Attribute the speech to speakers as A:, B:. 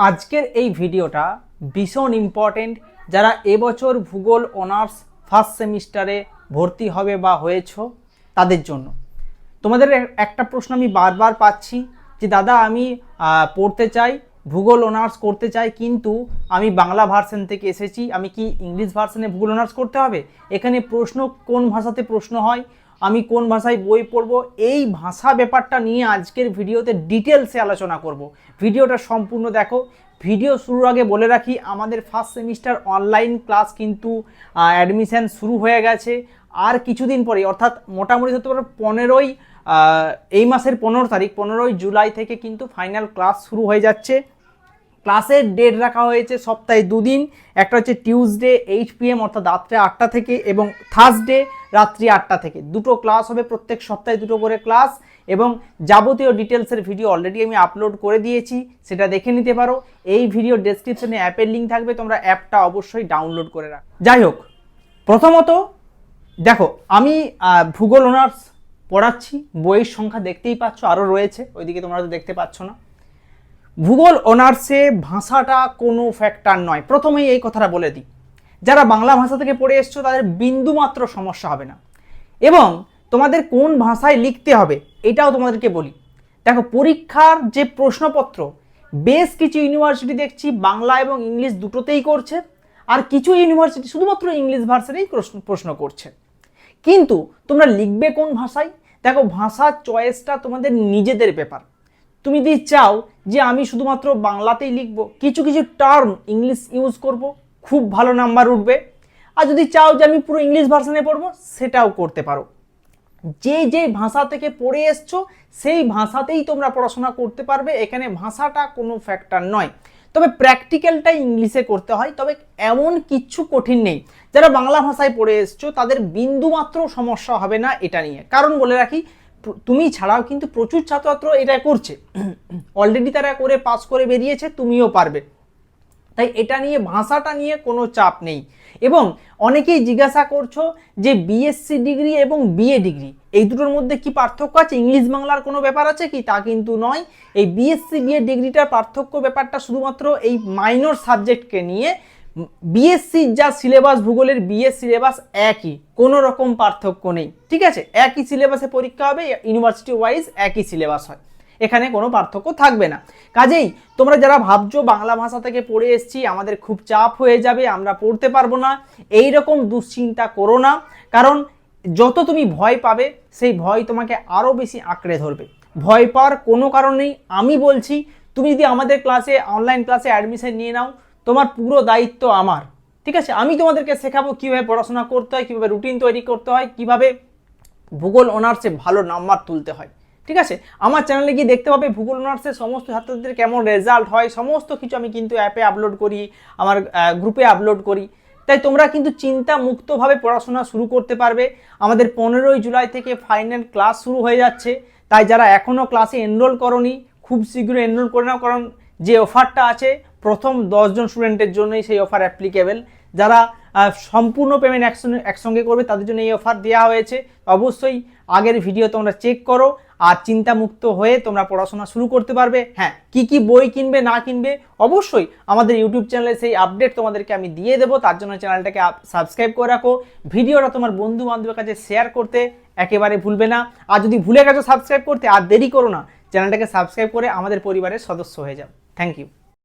A: আজকের এই ভিডিওটা ভীষণ ইম্পর্টেন্ট যারা এবছর ভূগোল অনার্স ফার্স্ট সেমিস্টারে ভর্তি হবে বা হয়েছো তাদের জন্য। তোমাদের একটা প্রশ্ন আমি বারবার পাচ্ছি যে দাদা আমি পড়তে চাই, ভূগোল অনার্স করতে চাই, কিন্তু আমি বাংলা ভার্সন থেকে এসেছি, আমি কি ইংলিশ ভার্সনে ভূগোল অনার্স করতে হবে? এখানে প্রশ্ন কোন ভাষাতে প্রশ্ন হয়, আমি কোন ভাষায় বই পড়ব, এই ভাষা ব্যাপারটা নিয়ে আজকের ভিডিওতে ডিটেলসে আলোচনা করব। ভিডিওটা সম্পূর্ণ দেখো। ভিডিও শুরুর আগে বলে রাখি, আমাদের ফার্স্ট সেমিস্টার অনলাইন ক্লাস কিন্তু অ্যাডমিশান শুরু হয়ে গেছে। আর কিছুদিন পরে, অর্থাৎ মোটামুটি হতে পারে এই মাসের 15 তারিখ, 15ই জুলাই থেকে কিন্তু ফাইনাল ক্লাস শুরু হয়ে যাচ্ছে। ক্লাসের ডেট রাখা হয়েছে সপ্তাহে 2 দিন, একটা হচ্ছে টিউসডে 8 PM অর্থাৎ রাত্রে 8টা থেকে, এবং থার্সডে রাত্রি 8টা থেকে। দুটো ক্লাস হবে, প্রত্যেক সপ্তাহে দুটো করে ক্লাস, এবং যাবতীয় ডিটেলসের ভিডিও অলরেডি আমি আপলোড করে দিয়েছি, সেটা দেখে নিতে পারো। এই ভিডিও ডেসক্রিপশনে অ্যাপের লিঙ্ক থাকবে, তোমরা অ্যাপটা অবশ্যই ডাউনলোড করে রাখো। যাই হোক, প্রথমত দেখো, আমি ভূগোল অনার্স পড়াচ্ছি, বইয়ের সংখ্যা দেখতেই পাচ্ছ, আরও রয়েছে, ওইদিকে তোমরা তো দেখতে পাচ্ছ না। ভূগোল অনার্সে ভাষাটা কোনো ফ্যাক্টর নয়, প্রথমেই এই কথাটা বলে দিই। যারা বাংলা ভাষা থেকে পড়ে এসছো তাদের বিন্দুমাত্র সমস্যা হবে না, এবং তোমাদের কোন ভাষায় লিখতে হবে এটাও তোমাদেরকে বলি। দেখো, পরীক্ষার যে প্রশ্নপত্র বেশ কিছু ইউনিভার্সিটি দেখছি বাংলা এবং ইংলিশ দুটোতেই করছে, আর কিছু ইউনিভার্সিটি শুধুমাত্র ইংলিশ ভার্সনেই প্রশ্ন করছে। কিন্তু তোমরা লিখবে কোন ভাষায়? দেখো, ভাষার চয়েসটা তোমাদের নিজেদের ব্যাপার। তুমি যদি চাও যে আমি শুধুমাত্র বাংলাতেই লিখব, কিছু কিছু টার্ম ইংলিশ ইউজ করব, খুব ভালো নাম্বার উঠবে। আর যদি চাও যে আমি পুরো ইংলিশ ভার্সনে পড়বো, সেটাও করতে পারো। যে যে ভাষা থেকে পড়ে এসছো সেই ভাষাতেই তোমরা পড়াশোনা করতে পারবে, এখানে ভাষাটা কোনো ফ্যাক্টর নয়। তবে প্র্যাকটিক্যালটাই ইংলিশে করতে হয়, তবে এমন কিচ্ছু কঠিন নেই। যারা বাংলা ভাষায় পড়ে এসছো তাদের বিন্দুমাত্র সমস্যা হবে না এটা নিয়ে। কারণ বলে রাখি, তুমি ছাড়াও কিন্তু প্রচুর ছাত্রছাত্র এটা করছে, অলরেডি তারা করে পাস করে বেরিয়েছে, তুমিও পারবে। তাই এটা নিয়ে, ভাষাটা নিয়ে কোনো চাপ নেই। এবং অনেকেই জিজ্ঞাসা করছো যে বিএসসি ডিগ্রি এবং বিএ ডিগ্রি এই দুটোর মধ্যে কি পার্থক্য আছে, ইংলিশ বাংলার কোনো ব্যাপার আছে কি? তা কিন্তু নয়। এই বিএসসি বিএ ডিগ্রিটার পার্থক্য ব্যাপারটা শুধুমাত্র এই মাইনর সাবজেক্টকে নিয়ে। বিএসসির যা সিলেবাস, ভূগোলের বিএস সিলেবাস একই, কোনো রকম পার্থক্য নেই, ঠিক আছে? একই সিলেবাসে পরীক্ষা হবে, ইউনিভার্সিটি ওয়াইজ একই সিলেবাস হয়, এখানে কোনো পার্থক্য থাকবে না। কাজেই তোমরা যারা ভাবছো বাংলা ভাষা থেকে পড়ে এসেছি, আমাদের খুব চাপ হয়ে যাবে, আমরা পড়তে পারবো না, এই রকম দুশ্চিন্তা করো না। কারণ যত তুমি ভয় পাবে, সেই ভয় তোমাকে আরও বেশি আঁকড়ে ধরবে। ভয় পাওয়ার কোনো কারণ নেই। আমি বলছি, তুমি যদি আমাদের ক্লাসে, অনলাইন ক্লাসে অ্যাডমিশন নিয়ে নাও, তোমার পুরো দায়িত্ব আমার, ঠিক আছে? আমি তোমাদেরকে শেখাবো কীভাবে পড়াশোনা করতে হয়, কীভাবে রুটিন তৈরি করতে হয়, কীভাবে ভূগোল অনার্সে ভালো নাম্বার তুলতে হয়, ঠিক আছে? আমার চ্যানেলে গিয়ে দেখতে পাবে ভূগোল অনার্সের সমস্ত ছাত্রদের কেমন রেজাল্ট হয়, সমস্ত কিছু আমি কিন্তু অ্যাপে আপলোড করি, আমার গ্রুপে আপলোড করি। তাই তোমরা কিন্তু চিন্তা মুক্তভাবে পড়াশোনা শুরু করতে পারবে। আমাদের 15ই জুলাই থেকে ফাইনাল ক্লাস শুরু হয়ে যাচ্ছে, তাই যারা এখনও ক্লাসে এনরোল করোনি, খুব শীঘ্রই এনরোল করে নাও। কারণ যে অফারটা আছে প্রথম 10 জন স্টুডেন্টের জন্যই সেই অফার অ্যাপ্লিকেবল। যারা সম্পূর্ণ পেমেন্ট একসঙ্গে করবে তাদের জন্য এই অফার দেওয়া হয়েছে। অবশ্যই আগের ভিডিও তোমরা চেক করো, আর চিন্তামুক্ত হয়ে তোমরা পড়াশোনা শুরু করতে পারবে। হ্যাঁ, কি বই কিনবে না কিনবে অবশ্যই আমাদের ইউটিউব চ্যানেলে সেই আপডেট তোমাদেরকে আমি দিয়ে দেবো। তার জন্য চ্যানেলটাকে সাবস্ক্রাইব করে রাখো, ভিডিওটা তোমার বন্ধু বান্ধবের কাছে শেয়ার করতে একেবারে ভুলবে না। আর যদি ভুলে গেছো সাবস্ক্রাইব করতে, আর দেরি করো না, চ্যানেলটাকে সাবস্ক্রাইব করে আমাদের পরিবারের সদস্য হয়ে যাও। Thank you.